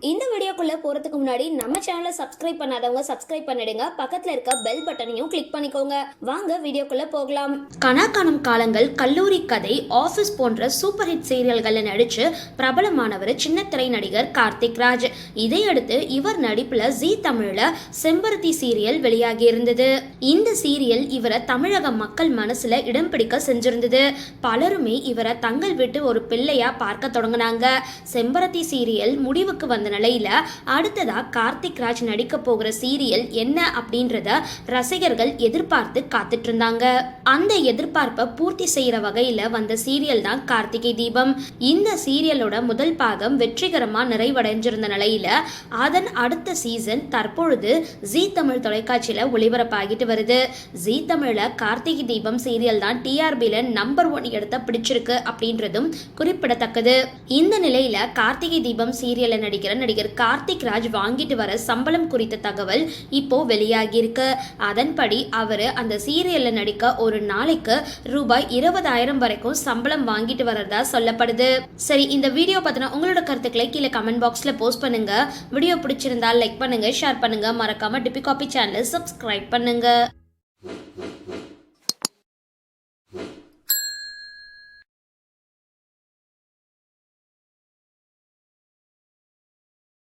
இந்த வீடியோக்குள்ள போறதுக்கு முன்னாடி நம்ம சேனலை சப்ஸ்கிரைப் பண்ணாதவங்க சப்ஸ்கிரைப் பண்ணிடுங்க. பக்கத்துல இருக்க பெல் பட்டனையும் கிளிக் பண்ணிக்கோங்க. வாங்க வீடியோக்குள்ள போகலாம். கனாக்கானம் காலங்கள், கல்லூரி கதை, ஆபீஸ் போன்ற சூப்பர் ஹிட் சீரியல்கள்ல நடிச்சு பிரபலமானவர் சின்ன திரை நடிகர் கார்த்திக் ராஜ். இதையடுத்து இவர் நடிப்புல ஜீ தமிழ்ல செம்பருத்தி சீரியல் வெளியாகி இருந்தது. இந்த சீரியல் இவரை தமிழக மக்கள் மனசுல இடம் பிடிக்க செஞ்சிருந்தது. பலருமே இவரை தங்கள் விட்டு ஒரு பிள்ளையா பார்க்க தொடங்கினாங்க. செம்பருத்தி சீரியல் முடிவுக்கு வந்த நிலையில அடுத்ததா கார்த்திக் ராஜ் நடிக்க போகிற சீரியல் என்ன அப்படின்றத ரசிகர்கள் எதிர்பார்த்து காத்துட்டு இருந்தாங்க. அந்த எதிர்பார்ப்பை பூர்த்தி செய்யற வகையில வந்த சீரியல் தான் கார்த்திகை தீபம். இந்த சீரியலோட முதல் பாகம் வெற்றிகரமா நிறைவடைஞ்சிருந்த நிலையில அதன் அடுத்த சீசன் தற்பொழுது ஜீ தமிழ் தொலைக்காட்சியில ஒளிபரப்பாகிட்டு வருது. ஜீ தமிழ்ல கார்த்திகை தீபம் சீரியல் தான் டிஆர்பில நம்பர் 1 இடத்தை பிடிச்சிருக்கு அப்படின்றதும் குறிப்பிடத்தக்கது. இந்த நிலையில கார்த்திகை தீபம் சீரியல்ல நடிகர் கார்த்திக் ராஜ் வாங்கிட்டு வர சம்பளம் குறித்த தகவல் இப்போ வெளியாகி இருக்கு. அதன்படி அவரு அந்த சீரியல்ல நடிக்க ஒரு நாளைக்கு ரூபாய் 20,000 வரைக்கும் சம்பளம் வாங்கிட்டு வரதா சொல்லப்படுது. சரி, இந்த வீடியோ பத்தின உங்களோட கருத்துக்களை கீழே கமெண்ட் பாக்ஸ்ல போஸ்ட் பண்ணுங்க. வீடியோ பிடிச்சிருந்தா லைக் பண்ணுங்க, ஷேர் பண்ணுங்க, மறக்காம டிபி காபி சேனலை சப்ஸ்கிரைப் பண்ணுங்க.